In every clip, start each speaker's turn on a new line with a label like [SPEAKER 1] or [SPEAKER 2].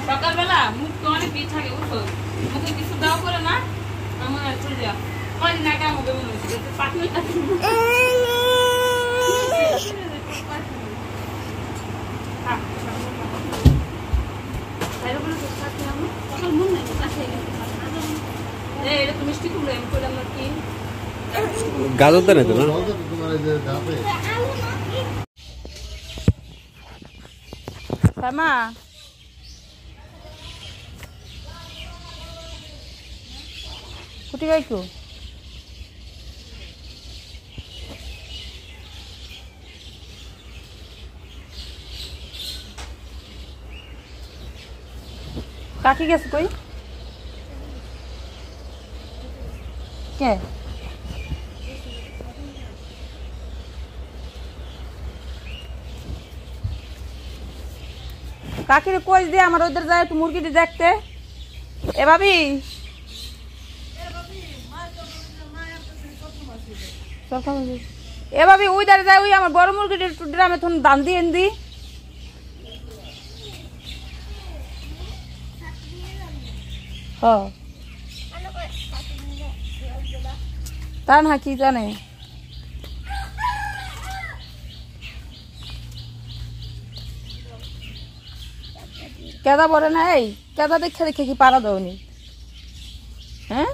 [SPEAKER 1] সকালবেলা মুখ তো অনেক ভিড় থাকে বুঝছো, মুখে কিছু দাও করে না আমার চলে যাও। কদিন আগে আমাকে মনে হচ্ছে পাঠিয়ে এটা তো মিষ্টি কুমড়ো আমি করলাম কি
[SPEAKER 2] গাজর দেন তো না
[SPEAKER 1] মা কুটি গাইকো কাকি গেছে কই কে কাকিরে কই দে আমার ওদের যায় একটু মুরগিটি দেখতে। এ ভাবি এ ভাবি ওই দাঁড়ে যায় ওই আমার বড় মুরগিটি একটু ড্রামে তখন দান দিয়ে এনে তা না কি জানে কেদা বলে না এই কেদা দেখে দেখে কি পারা দাওনি হ্যাঁ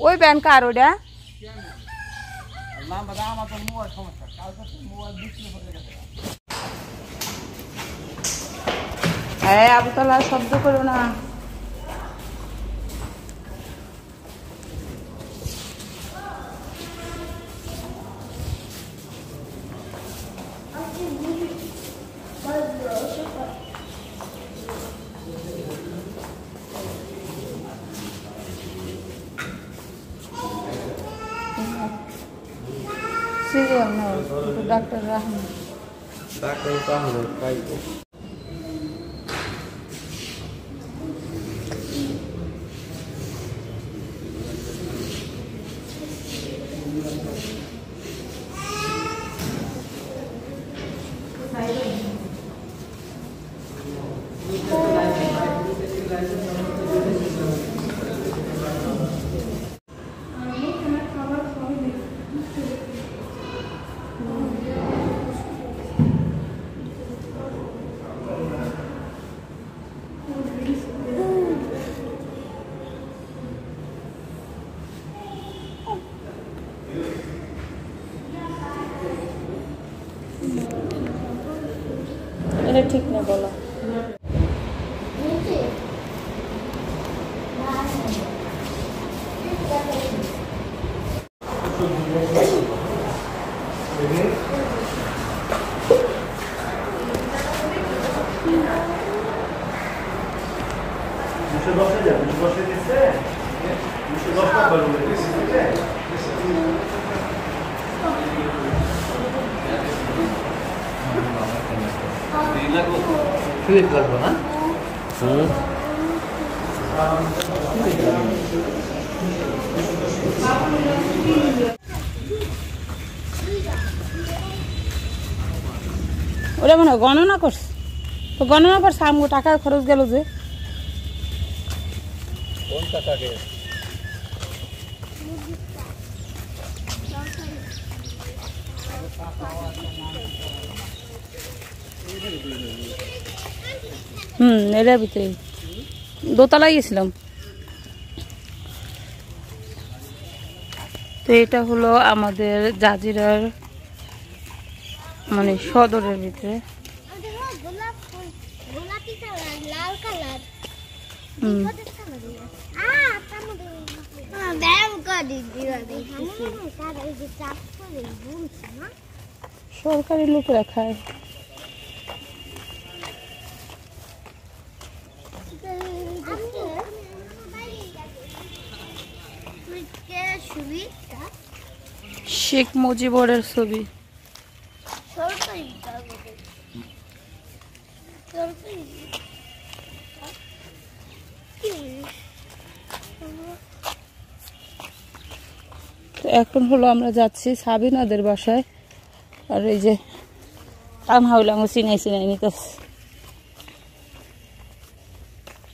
[SPEAKER 1] ওই ব্যান কার ওটা হ্যাঁ আবুতলা শব্দ করো না সিরিয়াল না ডাক্তার রাহমান
[SPEAKER 2] ডাক্তার রাহমান পাইবো
[SPEAKER 1] এটা ঠিক না বলো
[SPEAKER 2] ফিট লাগবে না
[SPEAKER 1] ওরা মনে গণনা করছে তো গণনা করছে আমগো টাকা খরচ গেল যে
[SPEAKER 2] কোন টাকাকে
[SPEAKER 1] এটার ভিতরে দোতলায় গেছিলাম তো এটা হলো আমাদের জাজিরার মানে সদরের ভিতরে সরকারি লোকেরা খায় শেখ মুজিবুরের ছবি। এখন হলো আমরা যাচ্ছি সাবিনাদের বাসায়। আর এই যে তানহাউলাঙ্গ চিনাই চিনাই নিতেছ,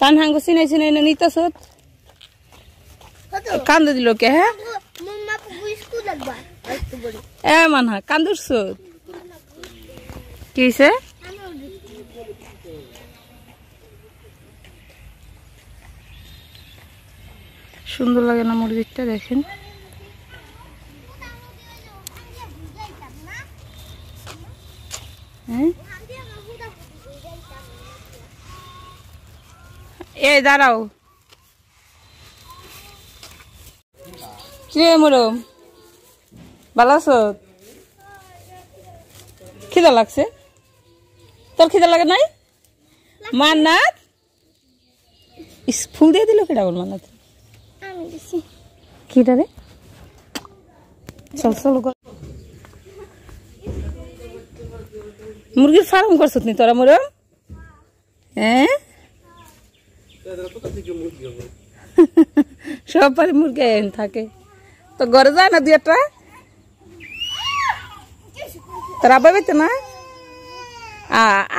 [SPEAKER 1] তানহাঙ্গ চিনাই চিনাই না নিতেছ। কান্দে দিল কে? হ্যাঁ এ মানহা কান্দুরছ কি হয়েছে? সুন্দর লাগে না মসজিদটা? দেখেন এ দাঁড়াও। কি মরম ভালো আছো? খিদা লাগছে? তোর খিদা লাগে নাই? মান্নাত ফুল দিয়ে দিল কেটা? বল মান্নাত কিটা রে? চল চল মুরগির ফার্ম করছ নি তোরা মরম? হ্যাঁ সব পারে মুরগি থাকে তো ঘরে যায় না? দুই একটা তোর আব্বা বেতে না?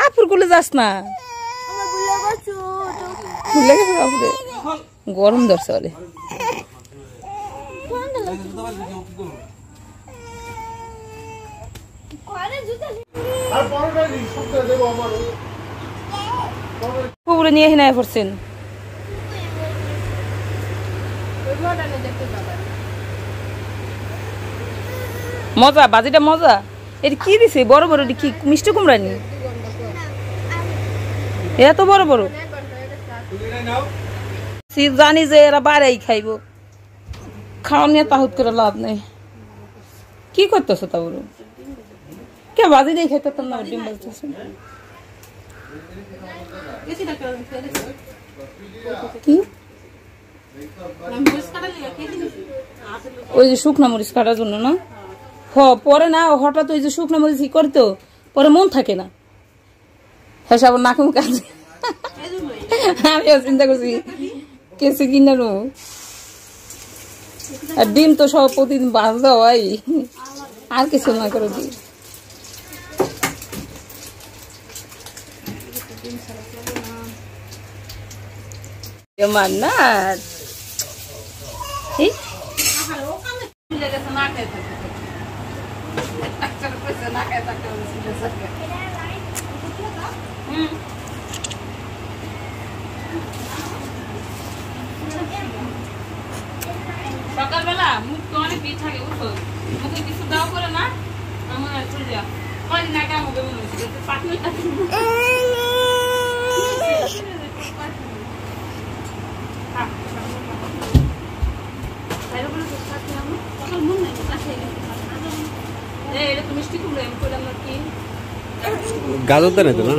[SPEAKER 1] আপুর গুলো যাস না? ভুলে গেছে বাপরে, গরম ধরছে বলে। পুকুরে নিয়ে হিনায় পড়ছেন। মজা বাজিটা মজা। এটা কি দিছে? বড় বড় কি মিষ্টি কুমড়া নি? এত বড় বড় জানি যে এরা বাড়াই খাইব, খাওয়া নিয়ে তাহুত করে লাভ নেই। কি করতেছ তা বলো? কে বাজি দিয়ে খাইতে না? ডিম বলতেছ কি? ওই যে শুকনা মরিচ কাটার জন্য না? পরে না হঠাৎ ওই যে শুকনা মরিচ কি করতো, পরে মন থাকে না। হ্যাঁ আবার নাকুম কাজ। আমিও চিন্তা করছি কেসে কিনে নো। আর ডিম তো সব প্রতিদিন বাজা হয়, আর কিছু না করে দি। মান্নাত সকালবেলা মুখ তো অনেক ভিড় থাকে, বুঝছো? মুখে কিছু দাও করে না আমার চলে যা। কদিন আগে আমাকে মনে হচ্ছে পাটনি মিষ্টি কুমড়ো আমি করলাম না কি গাজর দেন তো না?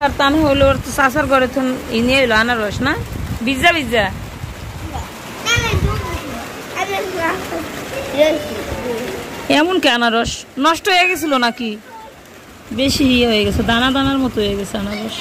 [SPEAKER 1] আর তান হইলো ওর তো চাষার ঘরে তো নিয়ে এলো আনারস না? বিজা বিজা এমন কি আনারস নষ্ট হয়ে গেছিল নাকি? বেশি ইয়ে হয়ে গেছে, দানা দানার মতো হয়ে গেছে আনারস।